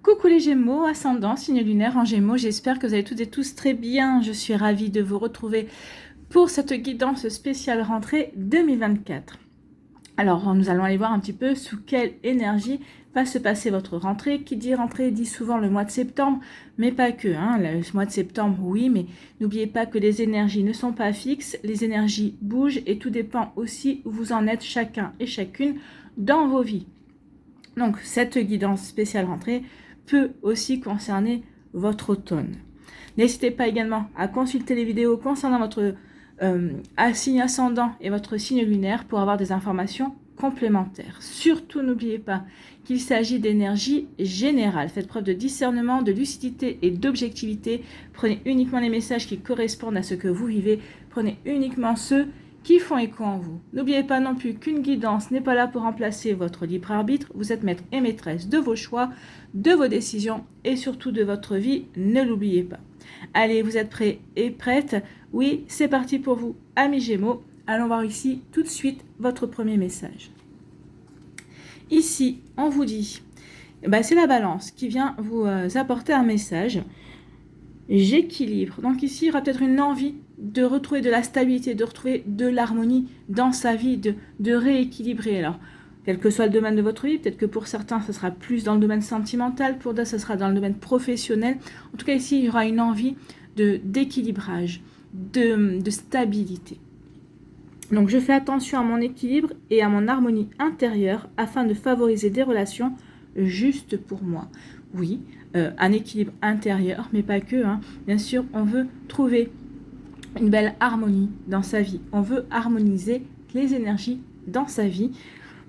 Coucou les Gémeaux, ascendant, signe lunaire en Gémeaux, j'espère que vous allez toutes et tous très bien. Je suis ravie de vous retrouver pour cette guidance spéciale rentrée 2024. Alors, nous allons aller voir un petit peu sous quelle énergie va se passer votre rentrée. Qui dit rentrée dit souvent le mois de septembre, mais pas que. Le mois de septembre, oui, mais n'oubliez pas que les énergies ne sont pas fixes, les énergies bougent et tout dépend aussi où vous en êtes chacun et chacune dans vos vies. Donc, cette guidance spéciale rentrée peut aussi concerner votre automne. N'hésitez pas également à consulter les vidéos concernant votre signe ascendant et votre signe lunaire pour avoir des informations complémentaires. Surtout, n'oubliez pas qu'il s'agit d'énergie générale. Faites preuve de discernement, de lucidité et d'objectivité. Prenez uniquement les messages qui correspondent à ce que vous vivez. Prenez uniquement ceux qui font écho en vous. N'oubliez pas non plus qu'une guidance n'est pas là pour remplacer votre libre arbitre. Vous êtes maître et maîtresse de vos choix, de vos décisions et surtout de votre vie. Ne l'oubliez pas. Allez, vous êtes prêts et prêtes? Oui, c'est parti pour vous, amis Gémeaux. Allons voir ici tout de suite votre premier message. Ici, on vous dit, c'est la balance qui vient vous apporter un message. J'équilibre. Donc ici, il y aura peut-être une envie de retrouver de la stabilité, de retrouver de l'harmonie dans sa vie, de rééquilibrer. Alors, quel que soit le domaine de votre vie, peut-être que pour certains, ce sera plus dans le domaine sentimental, pour d'autres, ce sera dans le domaine professionnel. En tout cas, ici, il y aura une envie d'équilibrage, de stabilité. Donc, je fais attention à mon équilibre et à mon harmonie intérieure afin de favoriser des relations justes pour moi. Oui, un équilibre intérieur, mais pas que. Bien sûr, on veut trouver une belle harmonie dans sa vie. On veut harmoniser les énergies dans sa vie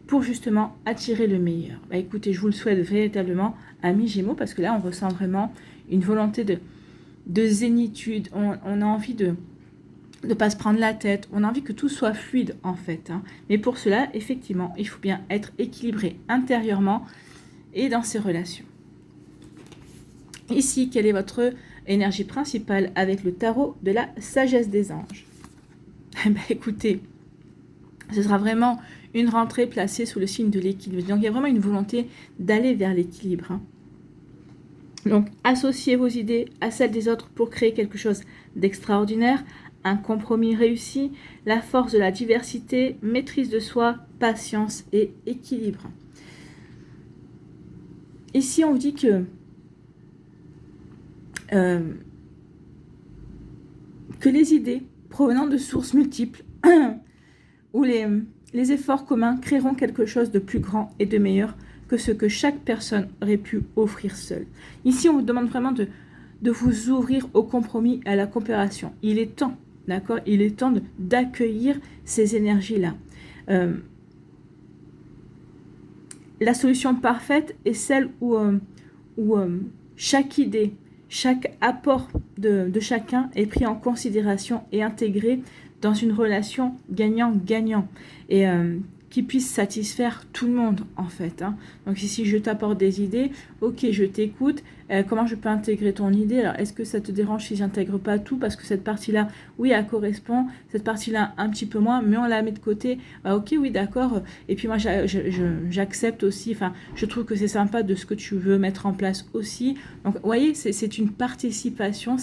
pour justement attirer le meilleur. Écoutez, je vous le souhaite véritablement, amis Gémeaux, parce que là, on ressent vraiment une volonté de zénitude. On a envie de ne pas se prendre la tête. On a envie que tout soit fluide, en fait. Mais pour cela, effectivement, il faut bien être équilibré intérieurement et dans ses relations. Ici, quelle est votre énergie principale avec le tarot de la sagesse des anges? Écoutez, ce sera vraiment une rentrée placée sous le signe de l'équilibre. Donc, il y a vraiment une volonté d'aller vers l'équilibre. Donc, associez vos idées à celles des autres pour créer quelque chose d'extraordinaire, un compromis réussi, la force de la diversité, maîtrise de soi, patience et équilibre. Ici, on vous dit que les idées provenant de sources multiples ou les efforts communs créeront quelque chose de plus grand et de meilleur que ce que chaque personne aurait pu offrir seule. Ici, on vous demande vraiment de vous ouvrir au compromis et à la coopération. Il est temps, d'accord? Il est temps d'accueillir ces énergies-là. La solution parfaite est celle où chaque idée, chaque apport de chacun est pris en considération et intégré dans une relation gagnant-gagnant et qui puisse satisfaire tout le monde en fait. Donc ici, je t'apporte des idées, ok, je t'écoute, comment je peux intégrer ton idée? Alors, est-ce que ça te dérange si j'intègre pas tout? Parce que cette partie-là, oui, elle correspond, cette partie-là, un petit peu moins, mais on la met de côté. Ok, oui, d'accord. Et puis moi, j'accepte aussi, enfin, je trouve que c'est sympa de ce que tu veux mettre en place aussi. Donc, vous voyez, c'est une participation,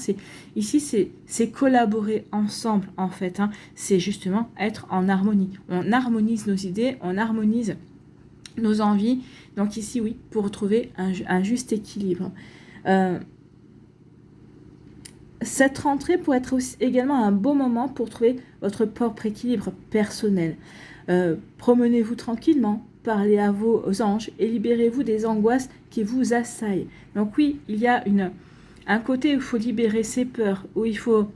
ici, c'est collaborer ensemble, en fait. C'est justement être en harmonie. On harmonise nos idées, on harmonise nos envies. Donc ici, oui, pour retrouver un juste équilibre. Cette rentrée pourrait être aussi également un bon moment pour trouver votre propre équilibre personnel. Promenez-vous tranquillement, parlez à vos anges et libérez-vous des angoisses qui vous assaillent. Donc oui, il y a un côté où il faut libérer ses peurs, où il faut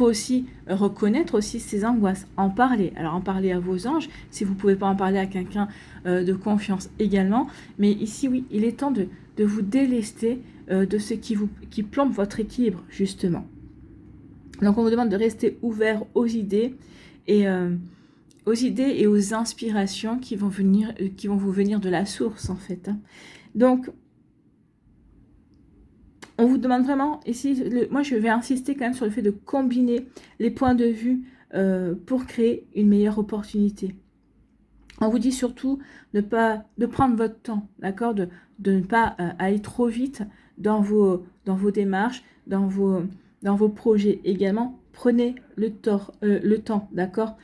aussi reconnaître aussi ses angoisses, en parler. Alors en parler à vos anges, si vous ne pouvez pas en parler à quelqu'un de confiance également. Mais ici, oui, il est temps de vous délester de ce qui plombe votre équilibre, justement. Donc on vous demande de rester ouvert aux idées et aux inspirations qui vont vous venir de la source, en fait. Donc, on vous demande vraiment, ici, moi je vais insister quand même sur le fait de combiner les points de vue pour créer une meilleure opportunité. On vous dit surtout de prendre votre temps, d'accord, de ne pas aller trop vite dans vos démarches, dans vos projets également. Prenez le temps, d'accord.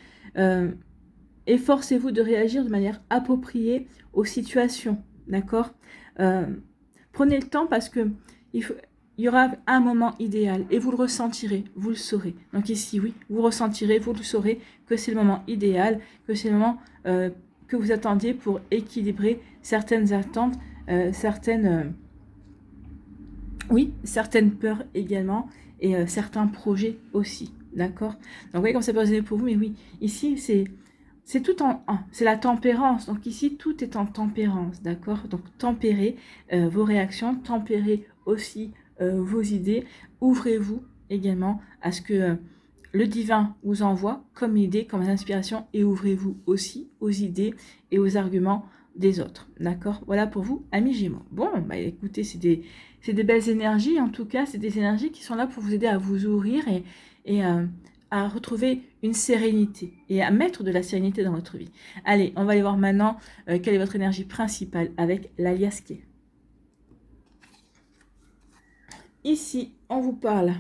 Efforcez-vous de réagir de manière appropriée aux situations, d'accord. Prenez le temps parce que il y aura un moment idéal et vous le ressentirez, vous le saurez. Donc ici, oui, vous ressentirez, vous le saurez que c'est le moment idéal, que c'est le moment que vous attendiez pour équilibrer certaines attentes, certaines peurs également et certains projets aussi, d'accord. Donc vous voyez comme ça peut résonner pour vous, mais oui, ici c'est tout c'est la tempérance. Donc ici, tout est en tempérance, d'accord. Donc tempérez vos réactions, tempérez aussi vos idées. Ouvrez-vous également à ce que le divin vous envoie comme idée, comme inspiration, et ouvrez-vous aussi aux idées et aux arguments des autres, d'accord. Voilà pour vous, amis Gémeaux. Bon, bah écoutez, c'est des belles énergies, en tout cas, c'est des énergies qui sont là pour vous aider à vous ouvrir et à retrouver une sérénité et à mettre de la sérénité dans votre vie. Allez, on va aller voir maintenant quelle est votre énergie principale avec l'aliasqué. Ici, on vous parle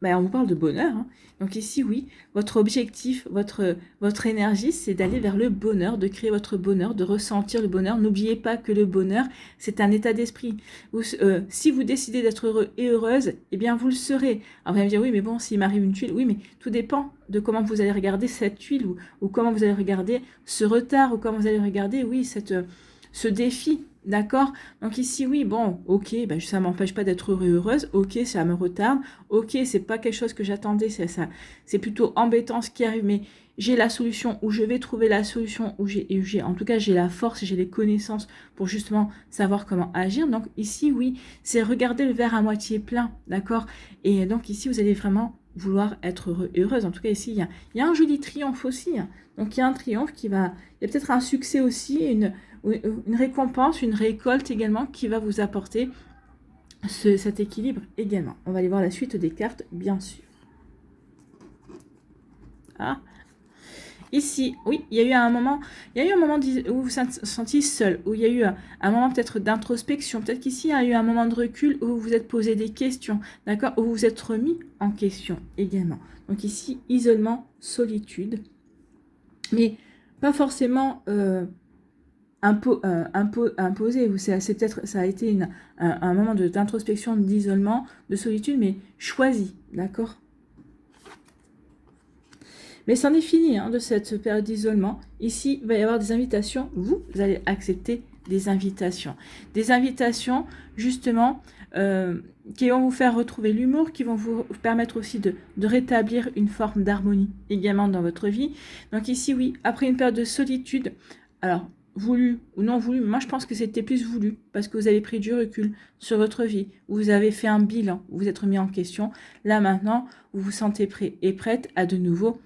de bonheur. Hein. Donc ici, oui, votre objectif, votre énergie, c'est d'aller vers le bonheur, de créer votre bonheur, de ressentir le bonheur. N'oubliez pas que le bonheur, c'est un état d'esprit. Si vous décidez d'être heureux et heureuse, eh bien, vous le serez. Alors, vous allez me dire, oui, mais bon, s'il m'arrive une tuile, oui, mais tout dépend de comment vous allez regarder cette tuile ou comment vous allez regarder ce retard ou comment vous allez regarder, oui, ce défi. D'accord. Donc ici, oui, bon, ok, ben, ça ne m'empêche pas d'être heureux et heureuse. Ok, ça me retarde. Ok, c'est pas quelque chose que j'attendais. C'est plutôt embêtant ce qui arrive, mais j'ai la solution ou je vais trouver la solution où en tout cas, j'ai la force et j'ai les connaissances pour justement savoir comment agir. Donc ici, oui, c'est regarder le verre à moitié plein. D'accord. Et donc ici, vous allez vraiment vouloir être heureux et heureuse. En tout cas, ici, il y a un joli triomphe aussi. Hein. Donc il y a un triomphe il y a peut-être un succès aussi, une récompense, une récolte également qui va vous apporter cet équilibre également. On va aller voir la suite des cartes, bien sûr. Ah. Ici, oui, il y a eu un moment où vous vous sentiez seul, où il y a eu un moment peut-être d'introspection. Peut-être qu'ici, il y a eu un moment de recul où vous vous êtes posé des questions, d'accord, où vous vous êtes remis en question également. Donc ici, isolement, solitude, mais pas forcément imposé. C'est peut-être, ça a été un moment d'introspection, d'isolement, de solitude, mais choisi, d'accord. Mais c'en est fini de cette période d'isolement. Ici, il va y avoir des invitations. Vous allez accepter des invitations. Des invitations, justement, qui vont vous faire retrouver l'humour, qui vont vous permettre aussi de rétablir une forme d'harmonie également dans votre vie. Donc ici, oui, après une période de solitude, alors, voulu ou non voulu, moi je pense que c'était plus voulu, parce que vous avez pris du recul sur votre vie, vous avez fait un bilan, vous vous êtes remis en question. Là maintenant, vous vous sentez prêt et prête à de nouveau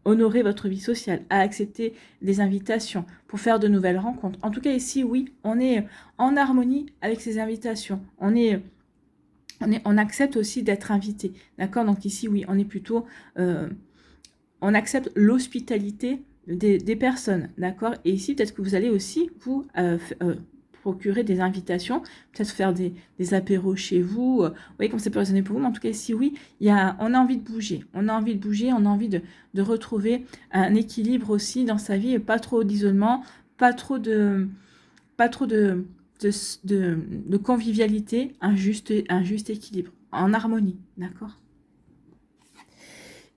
honorer votre vie sociale, à accepter des invitations pour faire de nouvelles rencontres. En tout cas, ici, oui, on est en harmonie avec ces invitations. On accepte aussi d'être invité. D'accord. Donc ici, oui, on est plutôt... on accepte l'hospitalité des personnes. D'accord. Et ici, peut-être que vous allez aussi vous procurer des invitations, peut-être faire des apéros chez vous. Vous voyez comme ça peut résonner pour vous, mais en tout cas ici, oui, on a envie de bouger. On a envie de bouger, on a envie de retrouver un équilibre aussi dans sa vie, pas trop d'isolement, pas trop de convivialité, un juste équilibre, en harmonie, d'accord.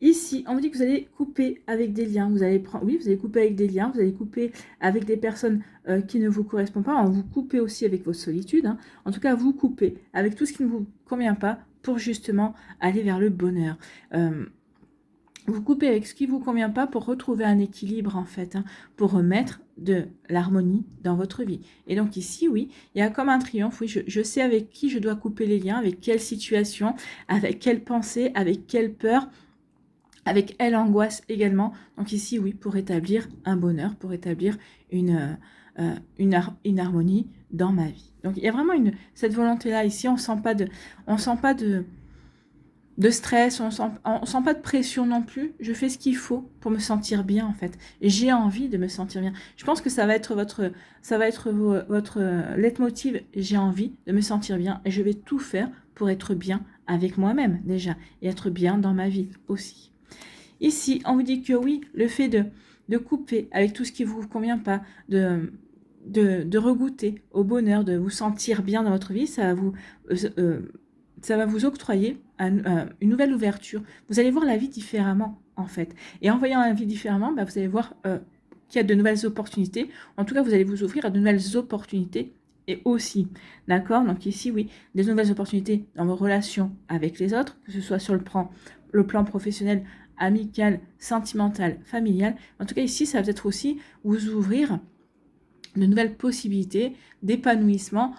Ici, on vous dit que vous allez couper avec des liens. Vous allez couper avec des liens. Vous allez couper avec des personnes qui ne vous correspondent pas. Vous coupez aussi avec vos solitudes. Hein. En tout cas, vous coupez avec tout ce qui ne vous convient pas pour justement aller vers le bonheur. Vous coupez avec ce qui ne vous convient pas pour retrouver un équilibre en fait, hein, pour remettre de l'harmonie dans votre vie. Et donc ici, oui, il y a comme un triomphe. Oui, je sais avec qui je dois couper les liens, avec quelle situation, avec quelle pensée, avec quelle peur, avec elle angoisse également. Donc ici, oui, pour établir un bonheur, pour établir une harmonie dans ma vie. Donc il y a vraiment cette volonté-là. Ici, on sent pas de de stress, on sent pas de pression non plus. Je fais ce qu'il faut pour me sentir bien en fait. Et j'ai envie de me sentir bien. Je pense que ça va être votre leitmotiv. J'ai envie de me sentir bien et je vais tout faire pour être bien avec moi-même déjà et être bien dans ma vie aussi. Ici, on vous dit que oui, le fait de couper avec tout ce qui vous convient pas, de regoûter au bonheur, de vous sentir bien dans votre vie, ça va vous octroyer une nouvelle ouverture. Vous allez voir la vie différemment, en fait. Et en voyant la vie différemment, bah, vous allez voir qu'il y a de nouvelles opportunités. En tout cas, vous allez vous ouvrir à de nouvelles opportunités et aussi. D'accord? Donc ici, oui, des nouvelles opportunités dans vos relations avec les autres, que ce soit sur le plan professionnel, amical, sentimental, familial. En tout cas, ici, ça va peut-être aussi vous ouvrir de nouvelles possibilités d'épanouissement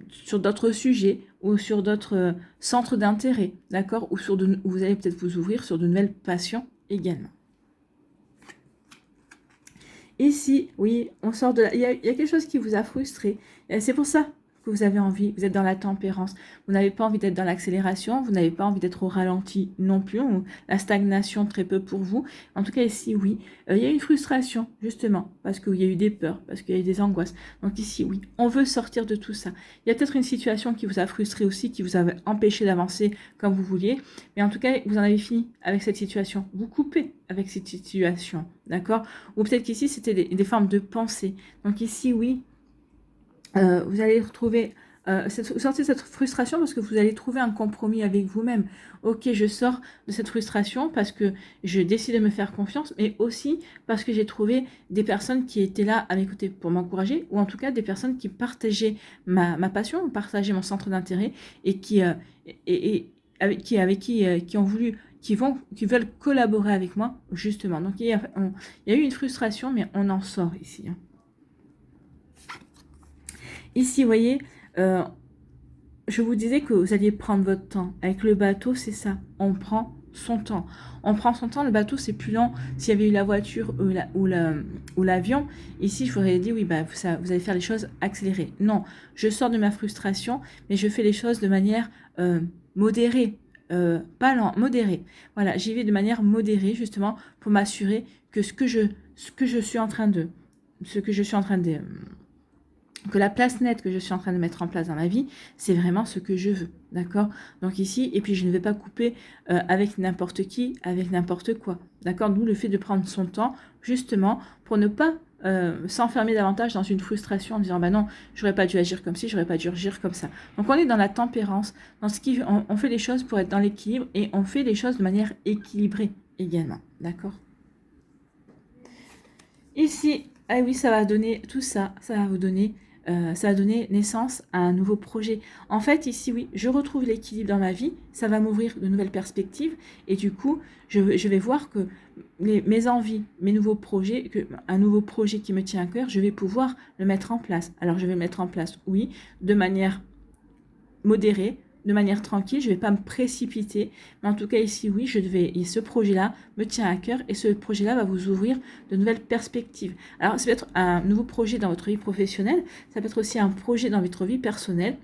sur d'autres sujets ou sur d'autres centres d'intérêt, d'accord, ou où vous allez peut-être vous ouvrir sur de nouvelles passions également. Ici, oui, on sort de il y a quelque chose qui vous a frustré. C'est pour ça que vous avez envie, vous êtes dans la tempérance. Vous n'avez pas envie d'être dans l'accélération, vous n'avez pas envie d'être au ralenti non plus, ou la stagnation très peu pour vous. En tout cas, ici, oui, il y a une frustration, justement, parce qu'il y a eu des peurs, parce qu'il y a eu des angoisses. Donc ici, oui, on veut sortir de tout ça. Il y a peut-être une situation qui vous a frustré aussi, qui vous a empêché d'avancer comme vous vouliez, mais en tout cas, vous en avez fini avec cette situation. Vous coupez avec cette situation, d'accord? Ou peut-être qu'ici, c'était des formes de pensée. Donc ici, oui, vous allez retrouver, sortir de cette frustration parce que vous allez trouver un compromis avec vous-même. Ok, je sors de cette frustration parce que je décide de me faire confiance, mais aussi parce que j'ai trouvé des personnes qui étaient là à m'écouter pour m'encourager, ou en tout cas des personnes qui partageaient ma passion, partageaient mon centre d'intérêt et qui ont voulu, qui veulent collaborer avec moi, justement. Donc il y a eu une frustration, mais on en sort ici. Ici, vous voyez, je vous disais que vous alliez prendre votre temps. Avec le bateau, c'est ça. On prend son temps. On prend son temps. Le bateau, c'est plus lent. S'il y avait eu la voiture ou l'avion, ici, je vous aurais dit, oui, bah, vous allez faire les choses accélérées. Non, je sors de ma frustration, mais je fais les choses de manière modérée. Pas lent, modérée. Voilà, j'y vais de manière modérée, justement, pour m'assurer que ce que je suis en train de que la place nette que je suis en train de mettre en place dans ma vie, c'est vraiment ce que je veux, d'accord? Donc ici, et puis je ne vais pas couper avec n'importe qui, avec n'importe quoi, d'accord? D'où le fait de prendre son temps, justement, pour ne pas s'enfermer davantage dans une frustration en disant, bah non, j'aurais pas dû agir comme ci, j'aurais pas dû agir comme ça. Donc on est dans la tempérance, on fait les choses pour être dans l'équilibre, et on fait les choses de manière équilibrée également, d'accord? Ici, ah oui, ça va donner tout ça, ça va donner naissance à un nouveau projet. En fait, ici, oui, je retrouve l'équilibre dans ma vie, ça va m'ouvrir de nouvelles perspectives, et du coup, je vais voir que mes envies, mes nouveaux projets, un nouveau projet qui me tient à cœur, je vais pouvoir le mettre en place. Alors, je vais le mettre en place, oui, de manière modérée, de manière tranquille, je ne vais pas me précipiter, mais en tout cas ici, oui, et ce projet-là me tient à cœur, et ce projet-là va vous ouvrir de nouvelles perspectives. Alors, ça peut être un nouveau projet dans votre vie professionnelle, ça peut être aussi un projet dans votre vie personnelle.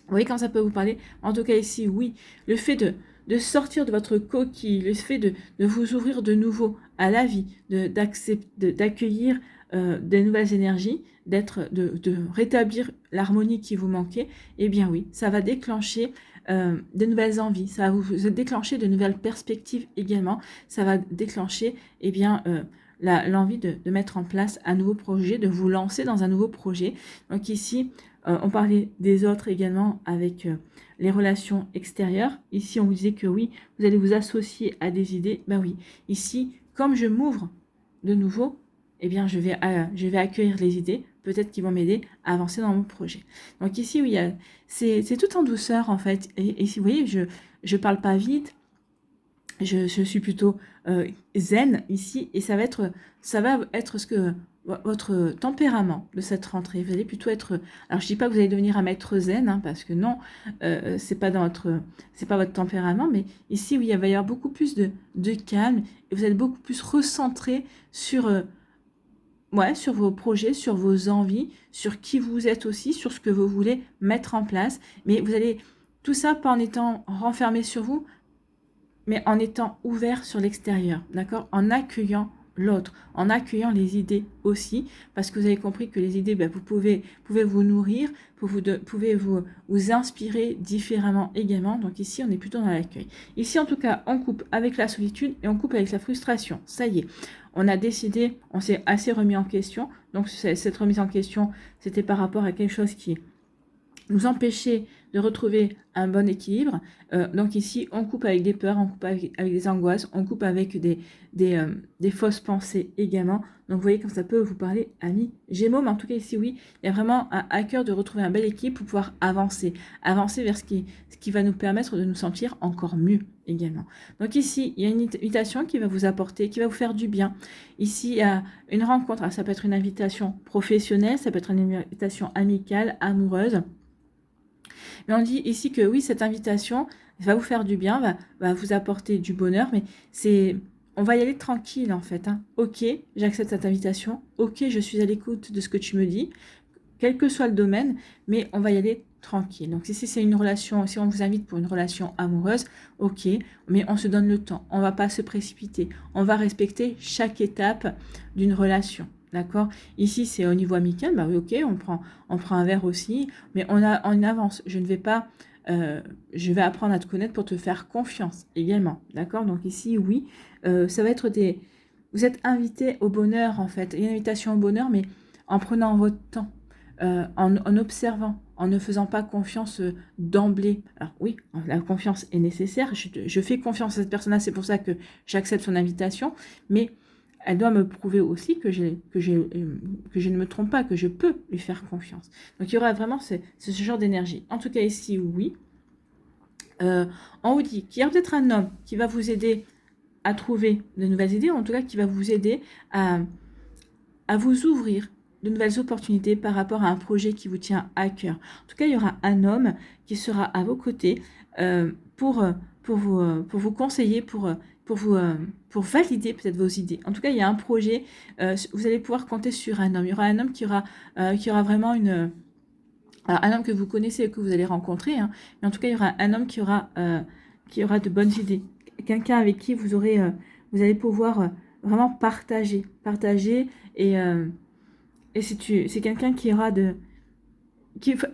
Vous voyez quand ça peut vous parler? En tout cas ici, oui, le fait de sortir de votre coquille, le fait de vous ouvrir de nouveau à la vie, d'accueillir des nouvelles énergies, de rétablir l'harmonie qui vous manquait, eh bien oui, ça va déclencher de nouvelles envies, ça va vous déclencher de nouvelles perspectives également, ça va déclencher eh bien, l'envie de mettre en place un nouveau projet, de vous lancer dans un nouveau projet. Donc ici, on parlait des autres également avec les relations extérieures. Ici, on vous disait que oui, vous allez vous associer à des idées. Ben oui, ici, comme je m'ouvre de nouveau, eh bien, je vais accueillir les idées, peut-être qui vont m'aider à avancer dans mon projet. Donc ici, oui, c'est tout en douceur, en fait. Et si vous voyez, je parle pas vite, je suis plutôt zen ici, et ça va être ce que votre tempérament de cette rentrée. Vous allez plutôt être, alors je dis pas que vous allez devenir un maître zen, hein, parce que non, c'est pas votre tempérament, mais ici, oui, il va y avoir beaucoup plus de calme, et vous êtes beaucoup plus recentré sur sur vos projets, sur vos envies, sur qui vous êtes aussi, sur ce que vous voulez mettre en place. Mais vous allez Tout ça pas en étant renfermé sur vous, mais en étant ouvert sur l'extérieur, d'accord? En accueillant l'autre, en accueillant les idées aussi, parce que vous avez compris que les idées, vous pouvez vous nourrir, pouvez vous inspirer différemment également. Donc ici, on est plutôt dans l'accueil. Ici, en tout cas, on coupe avec la solitude et on coupe avec la frustration. Ça y est, on a décidé, on s'est assez remis en question. Donc cette remise en question, c'était par rapport à quelque chose qui nous empêcher de retrouver un bon équilibre. Donc ici, on coupe avec des peurs, on coupe avec des angoisses, on coupe avec des fausses pensées également. Donc vous voyez comme ça peut vous parler, amis Gémeaux. Mais en tout cas ici, oui, il y a vraiment à cœur de retrouver un bel équilibre pour pouvoir avancer vers ce qui va nous permettre de nous sentir encore mieux également. Donc ici, il y a une invitation qui va vous apporter, qui va vous faire du bien. Ici, il y a une rencontre. Alors, ça peut être une invitation professionnelle, ça peut être une invitation amicale, amoureuse. Mais on dit ici que oui, cette invitation va vous faire du bien, va vous apporter du bonheur, mais on va y aller tranquille en fait. Ok, j'accepte cette invitation. Ok, je suis à l'écoute de ce que tu me dis, quel que soit le domaine, mais on va y aller tranquille. Donc ici, c'est une relation, si on vous invite pour une relation amoureuse, ok, mais on se donne le temps. On ne va pas se précipiter. On va respecter chaque étape d'une relation. D'accord? Ici, c'est au niveau amical. Oui, ok, on prend un verre aussi, mais on avance. Je vais apprendre à te connaître pour te faire confiance également. D'accord? Donc ici, oui, ça va être vous êtes invité au bonheur, en fait. Une invitation au bonheur, mais en prenant votre temps, en observant, en ne faisant pas confiance d'emblée. Alors oui, la confiance est nécessaire. Je fais confiance à cette personne-là, c'est pour ça que j'accepte son invitation, mais elle doit me prouver aussi que je ne me trompe pas, que je peux lui faire confiance. Donc il y aura vraiment ce genre d'énergie. En tout cas ici, oui. On vous dit qu'il y a peut-être un homme qui va vous aider à trouver de nouvelles idées, ou en tout cas qui va vous aider à vous ouvrir de nouvelles opportunités par rapport à un projet qui vous tient à cœur. En tout cas, il y aura un homme qui sera à vos côtés pour vous conseiller, pour valider peut-être vos idées. En tout cas, il y a un projet, vous allez pouvoir compter sur un homme. Il y aura un homme qui aura vraiment alors, un homme que vous connaissez et que vous allez rencontrer, mais en tout cas, il y aura un homme qui aura de bonnes idées. Quelqu'un avec qui vous allez pouvoir vraiment partager et c'est quelqu'un qui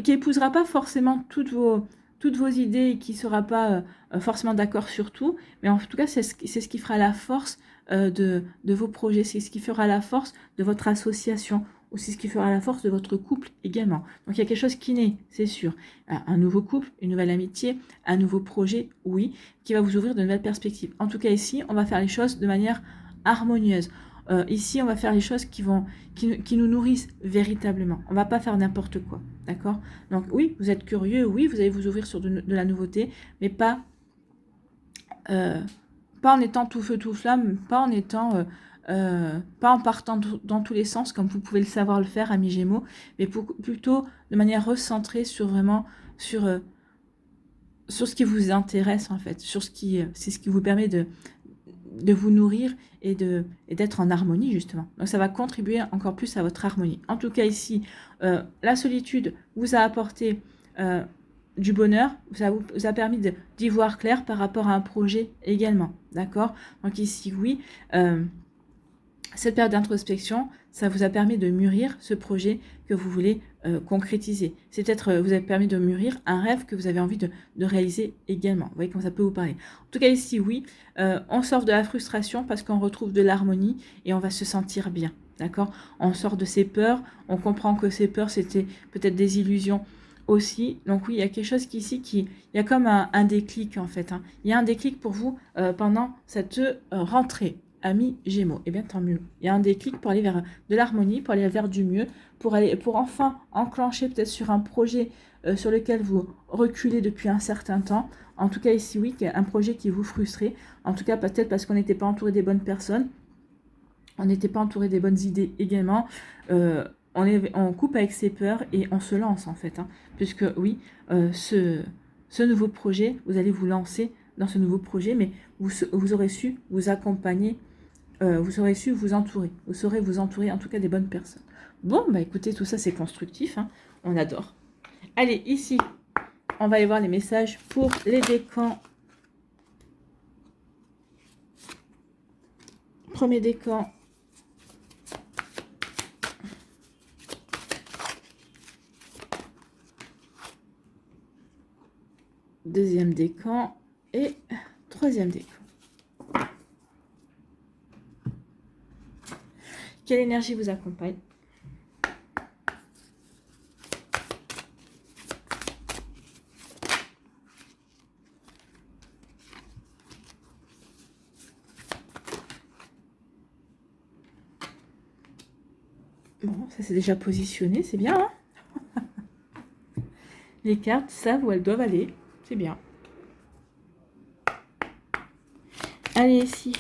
épousera pas forcément toutes vos idées et qui sera pas forcément d'accord sur tout, mais en tout cas c'est ce qui fera la force de vos projets, c'est ce qui fera la force de votre association, ou c'est ce qui fera la force de votre couple également. Donc il y a quelque chose qui naît, c'est sûr. Un nouveau couple, une nouvelle amitié, un nouveau projet, oui, qui va vous ouvrir de nouvelles perspectives. En tout cas ici, on va faire les choses de manière harmonieuse. Ici, on va faire les choses qui nous nourrissent véritablement. On ne va pas faire n'importe quoi, d'accord? Donc oui, vous êtes curieux, oui, vous allez vous ouvrir sur de la nouveauté, mais pas en étant tout feu, tout flamme, pas en partant dans tous les sens, comme vous pouvez le savoir le faire, amis Gémeaux, mais plutôt de manière recentrée sur ce qui vous intéresse, en fait, c'est ce qui vous permet de vous nourrir et d'être en harmonie, justement. Donc ça va contribuer encore plus à votre harmonie. En tout cas ici, la solitude vous a apporté du bonheur, ça vous a permis d'y voir clair par rapport à un projet également, d'accord? Donc ici, oui, cette période d'introspection, ça vous a permis de mûrir ce projet que vous voulez concrétiser. C'est peut-être, vous a permis de mûrir un rêve que vous avez envie de réaliser également. Vous voyez comment ça peut vous parler. En tout cas, ici, oui, on sort de la frustration parce qu'on retrouve de l'harmonie et on va se sentir bien. D'accord? On sort de ses peurs, on comprend que ces peurs, c'était peut-être des illusions aussi. Donc oui, il y a quelque chose il y a comme un déclic en fait. Il y a un déclic pour vous pendant cette rentrée. Amis Gémeaux, et bien tant mieux. Il y a un déclic pour aller vers de l'harmonie, pour aller vers du mieux, pour enfin enclencher peut-être sur un projet sur lequel vous reculez depuis un certain temps. En tout cas ici oui, un projet qui vous frustrait. En tout cas peut-être parce qu'on n'était pas entouré des bonnes personnes, on n'était pas entouré des bonnes idées également. On coupe avec ses peurs et on se lance en fait, puisque oui, ce nouveau projet, vous allez vous lancer dans ce nouveau projet, mais vous aurez su vous accompagner. Vous aurez su vous entourer. Vous saurez vous entourer en tout cas des bonnes personnes. Bon, écoutez, tout ça c'est constructif. On adore. Allez, ici, on va aller voir les messages pour les décans. Premier décan. Deuxième décan et troisième décan. Quelle énergie vous accompagne? Bon, ça c'est déjà positionné, c'est bien. Hein. Les cartes savent où elles doivent aller, c'est bien. Allez, ici.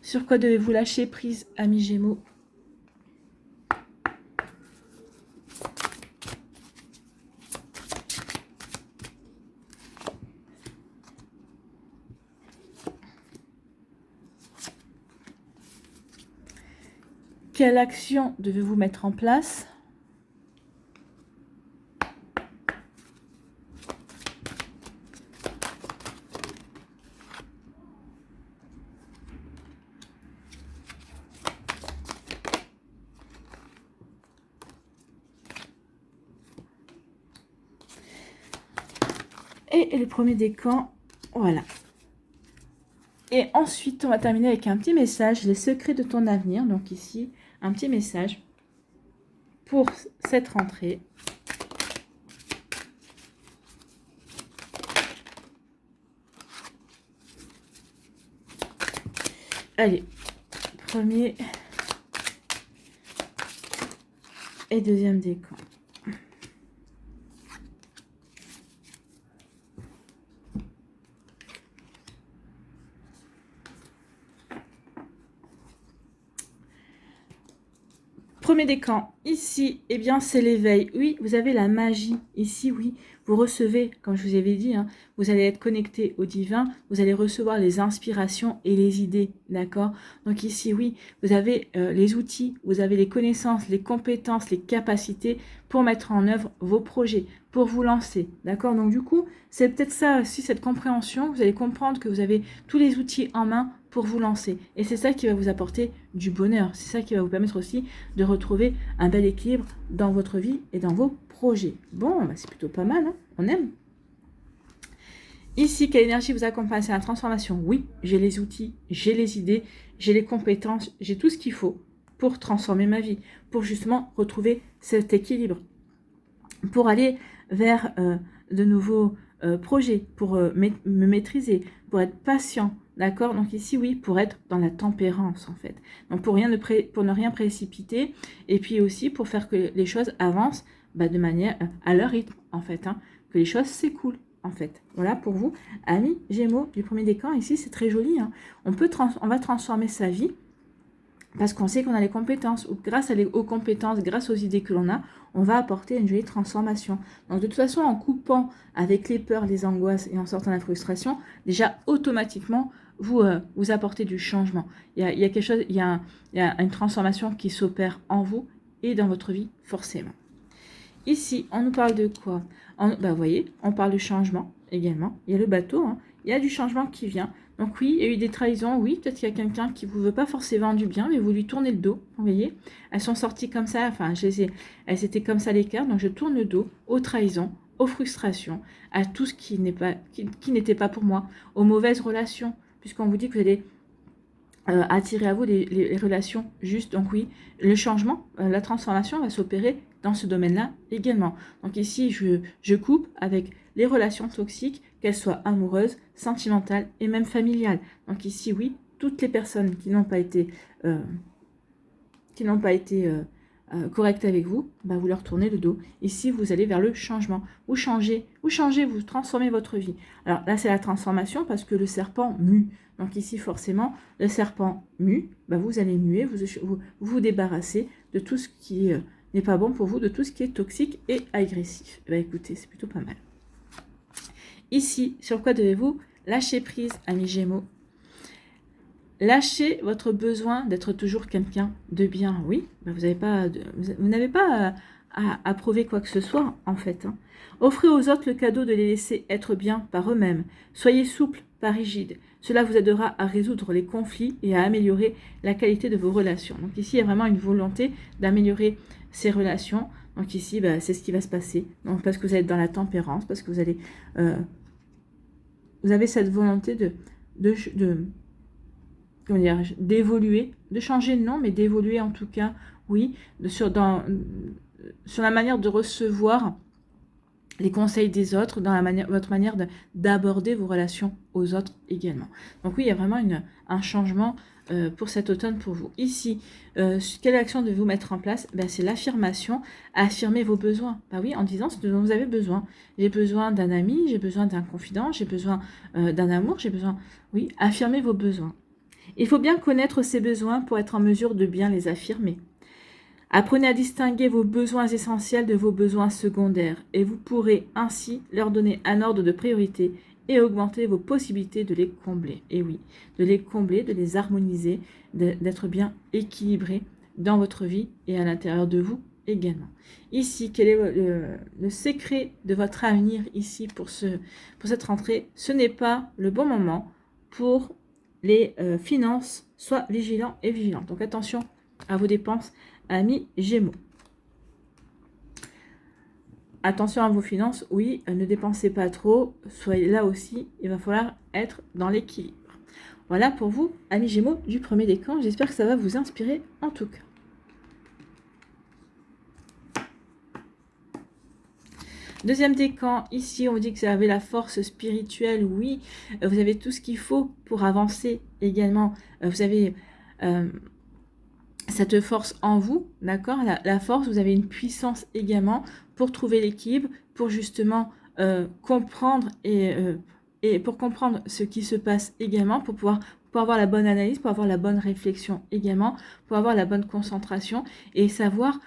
Sur quoi devez-vous lâcher prise, amis Gémeaux? Quelle action devez-vous mettre en place? Et le premier décan, voilà. Et ensuite, on va terminer avec un petit message, les secrets de ton avenir. Donc ici, un petit message pour cette rentrée. Allez, premier et deuxième décan. Premier décan, ici, eh bien, c'est l'éveil. Oui, vous avez la magie. Ici, oui, vous recevez, comme je vous avais dit, hein, vous allez être connecté au divin, vous allez recevoir les inspirations et les idées, d'accord? Donc ici, oui, vous avez les outils, vous avez les connaissances, les compétences, les capacités pour mettre en œuvre vos projets, pour vous lancer, d'accord? Donc du coup, c'est peut-être ça aussi, cette compréhension, vous allez comprendre que vous avez tous les outils en main pour vous lancer. Et c'est ça qui va vous apporter du bonheur. C'est ça qui va vous permettre aussi de retrouver un bel équilibre dans votre vie et dans vos projets. Bon, bah c'est plutôt pas mal, hein, on aime. Ici, quelle énergie vous accompagne? C'est la transformation. Oui, j'ai les outils, j'ai les idées, j'ai les compétences, j'ai tout ce qu'il faut pour transformer ma vie, pour justement retrouver cet équilibre, pour aller vers de nouveaux projets, pour me maîtriser, pour être patient, d'accord? Donc ici, oui, pour être dans la tempérance, en fait. Donc pour ne rien précipiter, et puis aussi pour faire que les choses avancent de manière à leur rythme, en fait, hein, que les choses s'écoulent, en fait. Voilà pour vous, amis Gémeaux du premier décan. Ici, c'est très joli, hein. On va transformer sa vie parce qu'on sait qu'on a les compétences, ou grâce aux compétences, grâce aux idées que l'on a, on va apporter une jolie transformation. Donc de toute façon, en coupant avec les peurs, les angoisses et en sortant la frustration, déjà automatiquement, vous apportez du changement. Il y a quelque chose, il y a une transformation qui s'opère en vous et dans votre vie, forcément. Ici, on nous parle de quoi? Vous voyez, on parle de changement également. Il y a le bateau, hein. Il y a du changement qui vient. Donc oui, il y a eu des trahisons, oui, peut-être qu'il y a quelqu'un qui ne vous veut pas forcément du bien, mais vous lui tournez le dos, vous voyez. Elles sont sorties comme ça, enfin, elles étaient comme ça les cartes, donc je tourne le dos aux trahisons, aux frustrations, à tout ce qui n'était pas pour moi, aux mauvaises relations, puisqu'on vous dit que vous allez attirer à vous les relations justes. Donc oui, le changement, la transformation va s'opérer dans ce domaine-là également. Donc ici, je coupe avec les relations toxiques, qu'elles soient amoureuses, sentimentales et même familiales. Donc ici, oui, toutes les personnes qui n'ont pas été, correctes avec vous, vous leur tournez le dos. Ici, vous allez vers le changement. Vous changez, vous transformez votre vie. Alors là, c'est la transformation parce que le serpent mue. Donc ici, forcément, le serpent mue, vous allez muer, vous débarrasser de tout ce qui n'est pas bon pour vous, de tout ce qui est toxique et agressif. Écoutez, c'est plutôt pas mal. Ici, sur quoi devez-vous lâcher prise, amis Gémeaux? Lâchez votre besoin d'être toujours quelqu'un de bien. Oui, vous n'avez pas à prouver quoi que ce soit, en fait. Offrez aux autres le cadeau de les laisser être bien par eux-mêmes. Soyez souple, pas rigide. Cela vous aidera à résoudre les conflits et à améliorer la qualité de vos relations. Donc ici, il y a vraiment une volonté d'améliorer ces relations. Donc ici, c'est ce qui va se passer. Donc, parce que vous êtes dans la tempérance, parce que vous avez cette volonté d'évoluer, de changer de nom, mais d'évoluer en tout cas, oui, sur la manière de recevoir les conseils des autres, dans votre manière d'aborder vos relations aux autres également. Donc oui, il y a vraiment un changement pour cet automne pour vous. Ici, quelle action devez-vous mettre en place? C'est l'affirmation, affirmer vos besoins. Oui, en disant ce dont vous avez besoin. J'ai besoin d'un ami, j'ai besoin d'un confident, j'ai besoin d'un amour, j'ai besoin... Oui, affirmer vos besoins. Il faut bien connaître ces besoins pour être en mesure de bien les affirmer. Apprenez à distinguer vos besoins essentiels de vos besoins secondaires et vous pourrez ainsi leur donner un ordre de priorité et augmenter vos possibilités de les combler. Et oui, de les combler, de les harmoniser, d'être bien équilibré dans votre vie et à l'intérieur de vous également. Ici, quel est le secret de votre avenir ici pour cette rentrée? Ce n'est pas le bon moment pour les finances. Sois vigilant et vigilante. Donc attention à vos dépenses, amis Gémeaux. Attention à vos finances, oui, ne dépensez pas trop. Soyez là aussi, il va falloir être dans l'équilibre. Voilà pour vous, amis Gémeaux du premier décan. J'espère que ça va vous inspirer en tout cas. Deuxième décan, ici on vous dit que vous avez la force spirituelle, oui, vous avez tout ce qu'il faut pour avancer également. Vous avez cette force en vous, d'accord, la force, vous avez une puissance également pour trouver l'équilibre, pour justement comprendre et pour comprendre ce qui se passe également, pour avoir la bonne analyse, pour avoir la bonne réflexion également, pour avoir la bonne concentration et savoir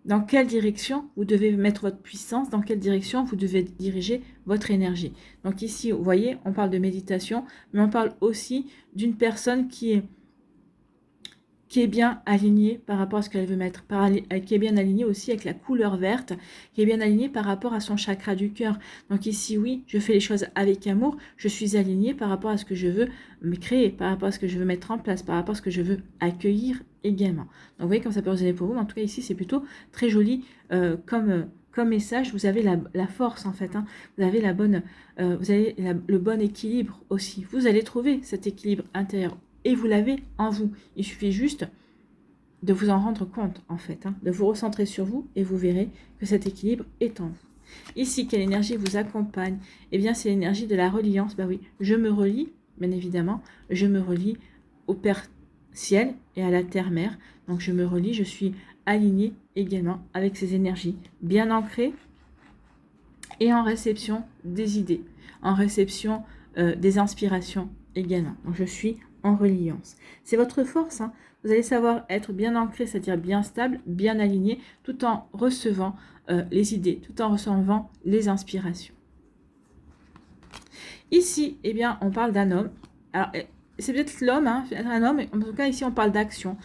dans quelle direction vous devez mettre votre puissance, dans quelle direction vous devez diriger votre énergie. Donc ici, vous voyez, on parle de méditation, mais on parle aussi d'une personne qui est bien alignée par rapport à ce qu'elle veut mettre, qui est bien alignée aussi avec la couleur verte, qui est bien alignée par rapport à son chakra du cœur. Donc ici, oui, je fais les choses avec amour, je suis alignée par rapport à ce que je veux me créer, par rapport à ce que je veux mettre en place, par rapport à ce que je veux accueillir également. Donc vous voyez comme ça peut résonner pour vous, mais en tout cas ici, c'est plutôt très joli comme message. Vous avez la force en fait, vous avez vous avez le bon équilibre aussi. Vous allez trouver cet équilibre intérieur. Et vous l'avez en vous. Il suffit juste de vous en rendre compte, en fait, de vous recentrer sur vous et vous verrez que cet équilibre est en vous. Ici, quelle énergie vous accompagne? Eh bien, c'est l'énergie de la reliance. Oui, je me relie, bien évidemment, je me relie au Père Ciel et à la Terre-Mère. Donc, je me relie, je suis alignée également avec ces énergies bien ancrées et en réception des idées, en réception des inspirations également. Donc, je suis en reliance. C'est votre force. Vous allez savoir être bien ancré, c'est-à-dire bien stable, bien aligné, tout en recevant les idées, tout en recevant les inspirations. Ici, eh bien, on parle d'un homme. Alors, c'est peut-être l'homme, un homme, mais en tout cas, ici, on parle d'action.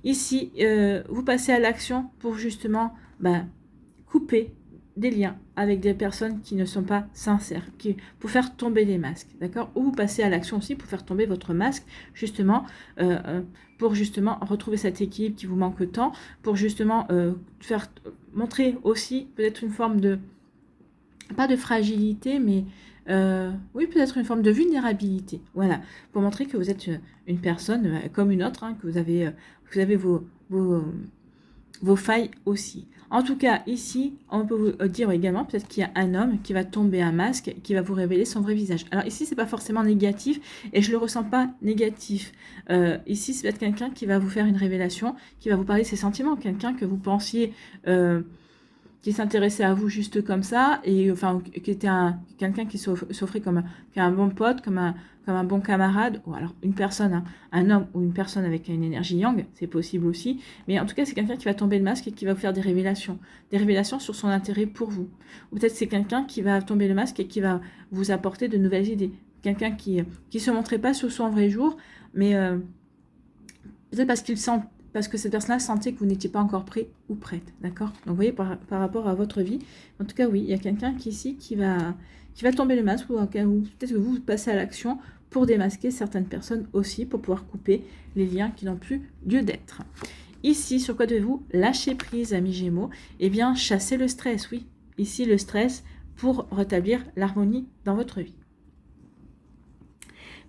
Ici, vous passez à l'action pour justement couper des liens avec des personnes qui ne sont pas sincères, pour faire tomber les masques, d'accord? Ou vous passez à l'action aussi pour faire tomber votre masque, justement, pour justement retrouver cet équilibre qui vous manque tant, pour justement faire montrer aussi peut-être une forme de, pas de fragilité, mais oui, peut-être une forme de vulnérabilité, voilà, pour montrer que vous êtes une personne comme une autre, que vous avez vos failles aussi. En tout cas, ici, on peut vous dire également, peut-être qu'il y a un homme qui va tomber un masque, qui va vous révéler son vrai visage. Alors ici, c'est pas forcément négatif, et je le ressens pas négatif. Ici, c'est peut-être quelqu'un qui va vous faire une révélation, qui va vous parler de ses sentiments, quelqu'un que vous pensiez qui s'intéressait à vous juste comme ça, et enfin, qui était quelqu'un qui s'offrait comme un bon pote, comme comme un bon camarade, ou alors une personne, hein, un homme ou une personne avec une énergie yang, c'est possible aussi. Mais en tout cas, c'est quelqu'un qui va tomber le masque et qui va vous faire des révélations sur son intérêt pour vous. Ou peut-être c'est quelqu'un qui va tomber le masque et qui va vous apporter de nouvelles idées. Quelqu'un qui se montrait pas sous son vrai jour, mais peut-être parce que cette personne-là sentait que vous n'étiez pas encore prêt ou prête, d'accord? Donc, vous voyez, par rapport à votre vie, en tout cas, oui, il y a quelqu'un qui va tomber le masque, ou peut-être que vous passez à l'action pour démasquer certaines personnes aussi, pour pouvoir couper les liens qui n'ont plus lieu d'être. Ici, sur quoi devez-vous lâcher prise, amis Gémeaux? Eh bien, chasser le stress, oui. Ici, le stress pour rétablir l'harmonie dans votre vie.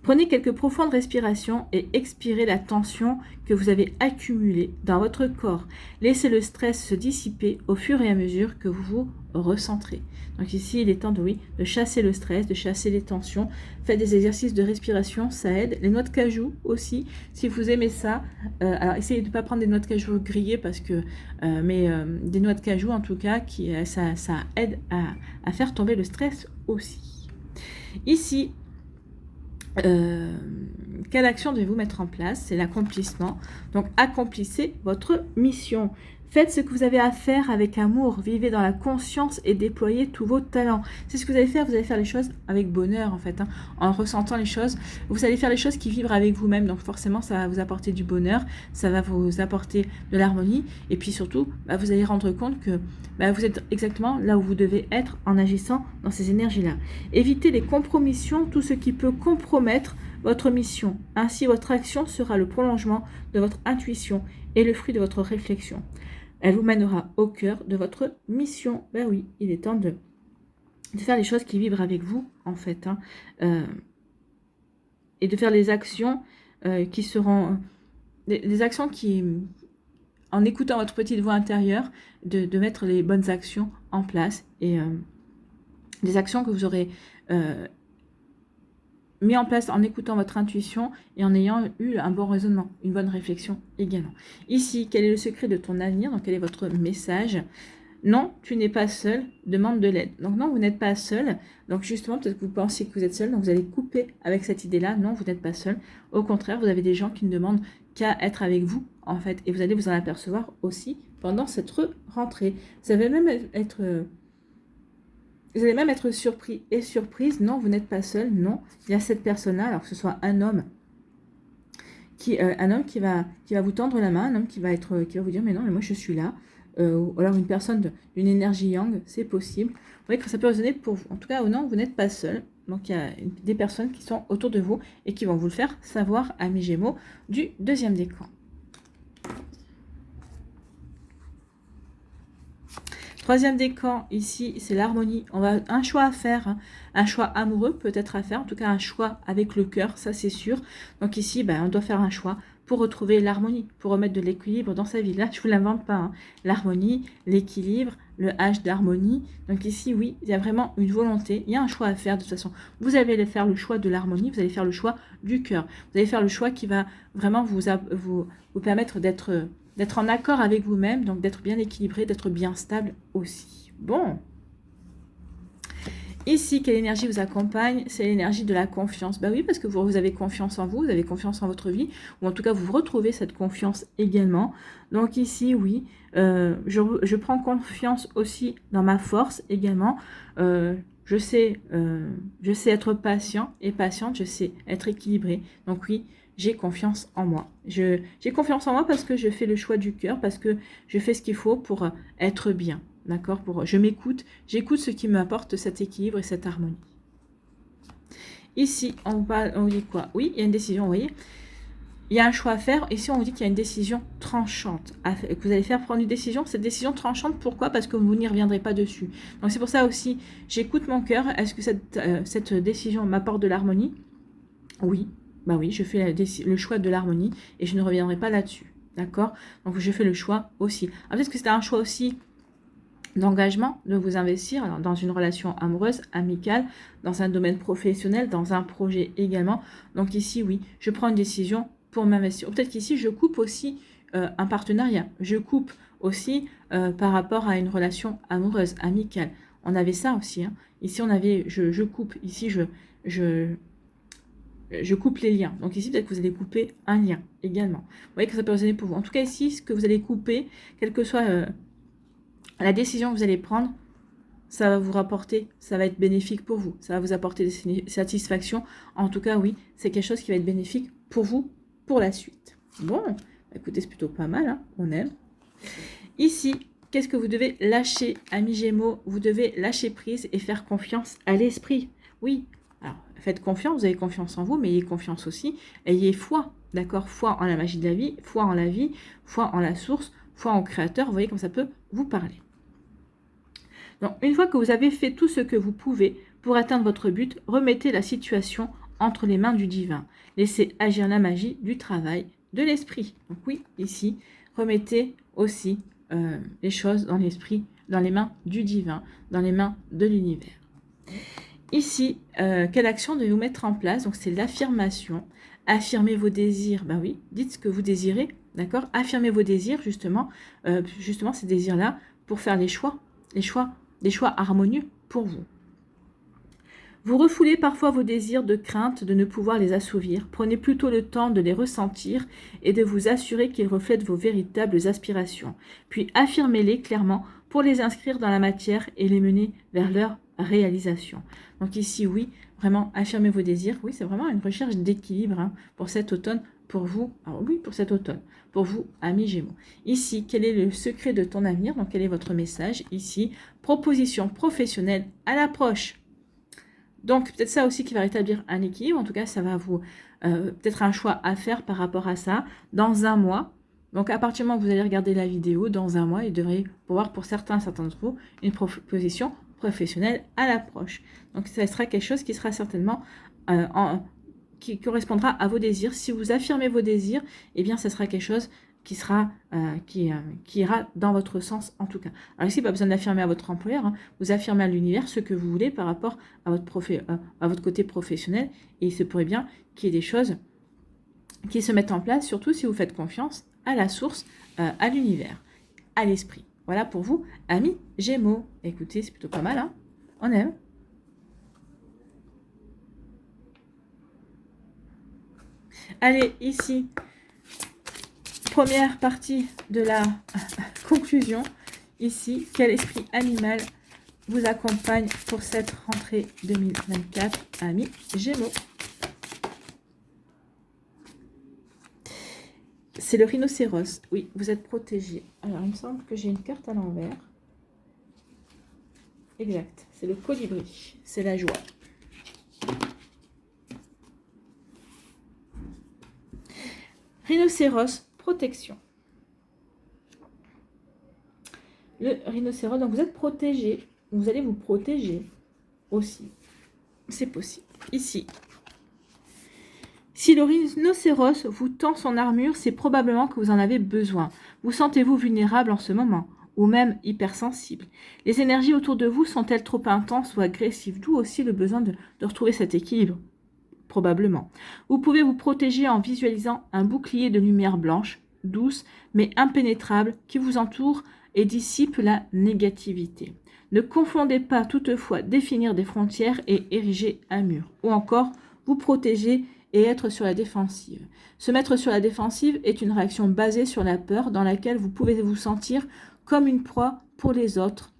Prenez quelques profondes respirations et expirez la tension que vous avez accumulée dans votre corps. Laissez le stress se dissiper au fur et à mesure que vous vous recentrez. Donc ici, il est temps de chasser le stress, de chasser les tensions. Faites des exercices de respiration, ça aide. Les noix de cajou aussi, si vous aimez ça. Alors essayez de ne pas prendre des noix de cajou grillées parce que, des noix de cajou en tout cas, ça aide à faire tomber le stress aussi. Ici, quelle action devez-vous mettre en place? C'est l'accomplissement. Donc, accomplissez votre mission. Faites ce que vous avez à faire avec amour. Vivez dans la conscience et déployez tous vos talents. C'est ce que vous allez faire. Vous allez faire les choses avec bonheur, en fait. En ressentant les choses. Vous allez faire les choses qui vibrent avec vous-même. Donc, forcément, ça va vous apporter du bonheur. Ça va vous apporter de l'harmonie. Et puis, surtout, vous allez rendre compte que vous êtes exactement là où vous devez être en agissant dans ces énergies-là. Évitez les compromissions, tout ce qui peut compromettre votre mission. Ainsi, votre action sera le prolongement de votre intuition et le fruit de votre réflexion. Elle vous mènera au cœur de votre mission. Ben oui, il est temps de faire les choses qui vibrent avec vous, en fait. Et de faire les actions qui seront... Les actions qui... En écoutant votre petite voix intérieure, de mettre les bonnes actions en place. Et des actions que vous aurez... mis en place en écoutant votre intuition et en ayant eu un bon raisonnement, une bonne réflexion également. Ici, quel est le secret de ton avenir? Donc, quel est votre message? Non, tu n'es pas seul, demande de l'aide. Donc non, vous n'êtes pas seul. Donc justement, peut-être que vous pensez que vous êtes seul, donc vous allez couper avec cette idée-là. Non, vous n'êtes pas seul. Au contraire, vous avez des gens qui ne demandent qu'à être avec vous, en fait. Et vous allez vous en apercevoir aussi pendant cette rentrée. Vous allez même être surpris et surprise. Non, vous n'êtes pas seul. Non, il y a cette personne-là, alors que ce soit un homme qui va vous tendre la main, un homme qui va vous dire mais non, mais moi je suis là. Ou alors une personne d'une énergie yang, c'est possible. Vous voyez que ça peut résonner pour vous. En tout cas, non, vous n'êtes pas seul. Donc il y a des personnes qui sont autour de vous et qui vont vous le faire savoir, amis Gémeaux, du deuxième décan. Troisième décan, ici, c'est l'harmonie. On va un choix à faire, un choix amoureux peut-être à faire, en tout cas un choix avec le cœur, ça c'est sûr. Donc ici, on doit faire un choix pour retrouver l'harmonie, pour remettre de l'équilibre dans sa vie. Là, je ne vous l'invente pas, l'harmonie, l'équilibre, le H d'harmonie. Donc ici, oui, il y a vraiment une volonté, il y a un choix à faire de toute façon. Vous allez faire le choix de l'harmonie, vous allez faire le choix du cœur. Vous allez faire le choix qui va vraiment vous permettre d'être en accord avec vous-même, donc d'être bien équilibré, d'être bien stable aussi. Bon. Ici, quelle énergie vous accompagne? C'est l'énergie de la confiance. Oui, parce que vous avez confiance en vous avez confiance en votre vie, ou en tout cas, vous retrouvez cette confiance également. Donc ici, oui, je prends confiance aussi dans ma force également. Je sais être patient et patiente, je sais être équilibrée. Donc oui, j'ai confiance en moi. J'ai confiance en moi parce que je fais le choix du cœur, parce que je fais ce qu'il faut pour être bien. D'accord? Je m'écoute, j'écoute ce qui m'apporte cet équilibre et cette harmonie. Ici, on dit quoi? Oui, il y a une décision, vous voyez. Il y a un choix à faire. Ici, on vous dit qu'il y a une décision tranchante. Que vous allez faire prendre une décision. Cette décision tranchante, pourquoi? Parce que vous n'y reviendrez pas dessus. Donc, c'est pour ça aussi, j'écoute mon cœur. Est-ce que cette décision m'apporte de l'harmonie? Oui. Oui, je fais le choix de l'harmonie et je ne reviendrai pas là-dessus. D'accord? Donc, je fais le choix aussi. Peut-être que c'est un choix aussi d'engagement, de vous investir dans une relation amoureuse, amicale, dans un domaine professionnel, dans un projet également. Donc ici, oui, je prends une décision pour m'investir. Ou peut-être qu'ici, je coupe aussi un partenariat. Je coupe aussi par rapport à une relation amoureuse, amicale. On avait ça aussi. Ici, on avait, je coupe. Ici, je coupe les liens. Donc ici, peut-être que vous allez couper un lien également. Vous voyez que ça peut résonner pour vous. En tout cas, ici, ce que vous allez couper, quelle que soit la décision que vous allez prendre, ça va vous rapporter, ça va être bénéfique pour vous. Ça va vous apporter des satisfactions. En tout cas, oui, c'est quelque chose qui va être bénéfique pour vous, pour la suite. Bon, écoutez, c'est plutôt pas mal, hein, on aime. Ici, qu'est-ce que vous devez lâcher, amis Gémeaux? Vous devez lâcher prise et faire confiance à l'esprit. Oui, alors faites confiance, vous avez confiance en vous, mais ayez confiance aussi. Ayez foi, d'accord? Foi en la magie de la vie, foi en la vie, foi en la source, foi en créateur. Vous voyez comme ça peut vous parler. Donc, une fois que vous avez fait tout ce que vous pouvez pour atteindre votre but, remettez la situation entre les mains du divin. Laissez agir la magie du travail de l'esprit. Donc oui, ici, remettez aussi les choses dans l'esprit, dans les mains du divin, dans les mains de l'univers. Ici, quelle action devez-vous mettre en place? Donc c'est l'affirmation. Affirmez vos désirs. Ben oui, dites ce que vous désirez, d'accord? Affirmez vos désirs, justement ces désirs-là, pour faire des choix harmonieux pour vous. Vous refoulez parfois vos désirs de crainte de ne pouvoir les assouvir. Prenez plutôt le temps de les ressentir et de vous assurer qu'ils reflètent vos véritables aspirations. Puis affirmez-les clairement pour les inscrire dans la matière et les mener vers leur réalisation. Donc ici, oui, vraiment, affirmez vos désirs. Oui, c'est vraiment une recherche d'équilibre pour cet automne, pour vous. Alors oui, pour cet automne, pour vous, amis Gémeaux. Ici, quel est le secret de ton avenir? Donc, quel est votre message? Ici, proposition professionnelle à l'approche. Donc, peut-être ça aussi qui va rétablir un équilibre. En tout cas, ça va vous... peut-être un choix à faire par rapport à ça dans un mois. Donc, à partir du moment où vous allez regarder la vidéo, dans un mois, il devrait pouvoir, pour certains d'entre vous, une proposition professionnelle à l'approche. Donc, ça sera quelque chose qui sera certainement... qui correspondra à vos désirs. Si vous affirmez vos désirs, eh bien, ça sera quelque chose qui sera qui ira dans votre sens en tout cas. Alors ici, pas besoin d'affirmer à votre employeur, vous affirmez à l'univers ce que vous voulez par rapport à votre côté professionnel, et il se pourrait bien qu'il y ait des choses qui se mettent en place, surtout si vous faites confiance à la source, à l'univers, à l'esprit. Voilà pour vous, amis Gémeaux. Écoutez, c'est plutôt pas mal, hein? On aime. Allez, ici, première partie de la conclusion. Ici, quel esprit animal vous accompagne pour cette rentrée 2024, amis Gémeaux? C'est le rhinocéros. Oui, vous êtes protégé. Alors, il me semble que j'ai une carte à l'envers. Exact. C'est le colibri. C'est la joie. Rhinocéros, protection. Le rhinocéros, donc vous êtes protégé. Vous allez vous protéger aussi. C'est possible. Ici. Si le rhinocéros vous tend son armure, c'est probablement que vous en avez besoin. Vous sentez-vous vulnérable en ce moment, ou même hypersensible. Les énergies autour de vous sont-elles trop intenses ou agressives? D'où aussi le besoin de retrouver cet équilibre. Probablement. Vous pouvez vous protéger en visualisant un bouclier de lumière blanche, douce, mais impénétrable, qui vous entoure et dissipe la négativité. Ne confondez pas toutefois définir des frontières et ériger un mur, ou encore vous protéger et être sur la défensive. Se mettre sur la défensive est une réaction basée sur la peur dans laquelle vous pouvez vous sentir comme une proie pour les autres,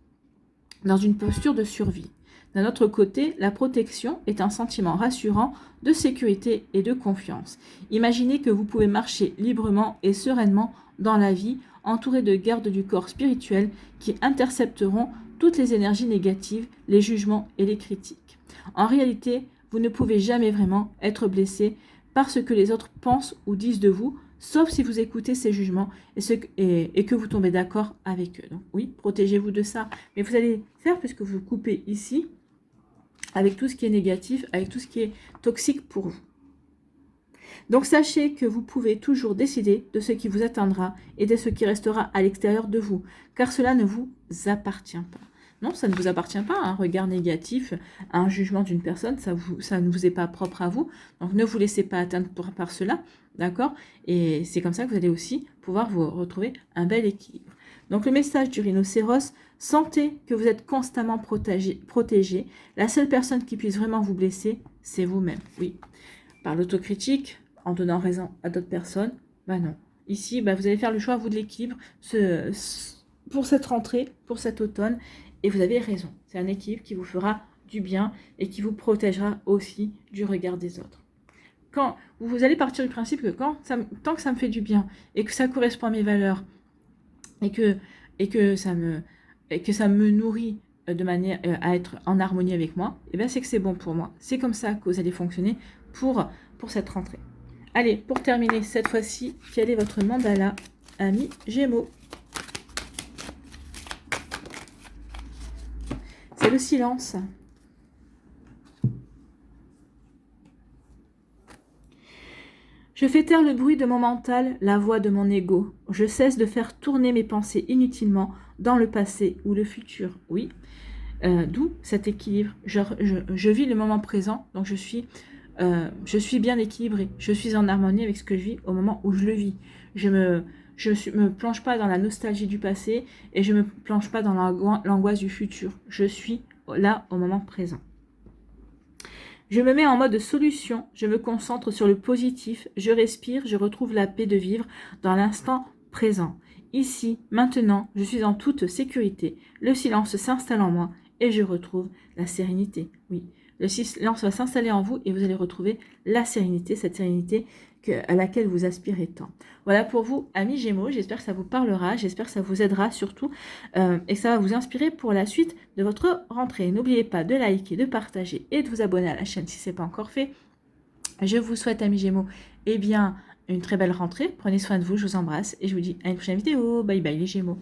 dans une posture de survie. D'un autre côté, la protection est un sentiment rassurant de sécurité et de confiance. Imaginez que vous pouvez marcher librement et sereinement dans la vie, entouré de gardes du corps spirituel qui intercepteront toutes les énergies négatives, les jugements et les critiques. En réalité, vous ne pouvez jamais vraiment être blessé par ce que les autres pensent ou disent de vous, sauf si vous écoutez ces jugements et que vous tombez d'accord avec eux. Donc oui, protégez-vous de ça. Mais vous allez faire, puisque vous coupez ici, avec tout ce qui est négatif, avec tout ce qui est toxique pour vous. Donc sachez que vous pouvez toujours décider de ce qui vous atteindra et de ce qui restera à l'extérieur de vous, car cela ne vous appartient pas. Non, ça ne vous appartient pas, un regard négatif, un jugement d'une personne, ça ne vous est pas propre à vous, donc ne vous laissez pas atteindre par cela, d'accord? Et c'est comme ça que vous allez aussi pouvoir vous retrouver un bel équilibre. Donc le message du rhinocéros, sentez que vous êtes constamment protégé. La seule personne qui puisse vraiment vous blesser, c'est vous-même. Oui. par l'autocritique, en donnant raison à d'autres personnes. Non. Ici, vous allez faire le choix, vous, de l'équilibre pour cette rentrée, pour cet automne. Et vous avez raison. C'est un équilibre qui vous fera du bien et qui vous protégera aussi du regard des autres. Quand vous allez partir du principe que tant que ça me fait du bien et que ça correspond à mes valeurs et que ça me nourrit de manière à être en harmonie avec moi, c'est que c'est bon pour moi. C'est comme ça que vous allez fonctionner pour cette rentrée. Allez, pour terminer cette fois-ci, quel est votre mandala, amis Gémeaux? C'est le silence. Je fais taire le bruit de mon mental, la voix de mon ego. Je cesse de faire tourner mes pensées inutilement dans le passé ou le futur. Oui, d'où cet équilibre. Je vis le moment présent, donc je suis bien équilibrée. Je suis en harmonie avec ce que je vis au moment où je le vis. Je me plonge pas dans la nostalgie du passé et je me plonge pas dans l'angoisse du futur. Je suis là au moment présent. Je me mets en mode solution, je me concentre sur le positif, je respire, je retrouve la paix de vivre dans l'instant présent. Ici, maintenant, je suis en toute sécurité. Le silence s'installe en moi et je retrouve la sérénité. Oui, le silence va s'installer en vous et vous allez retrouver la sérénité, cette sérénité à laquelle vous aspirez tant. Voilà pour vous, amis Gémeaux. J'espère que ça vous parlera, j'espère que ça vous aidera surtout et que ça va vous inspirer pour la suite de votre rentrée. N'oubliez pas de liker, de partager et de vous abonner à la chaîne si ce n'est pas encore fait. Je vous souhaite, amis Gémeaux, une très belle rentrée. Prenez soin de vous, je vous embrasse et je vous dis à une prochaine vidéo. Bye bye les Gémeaux.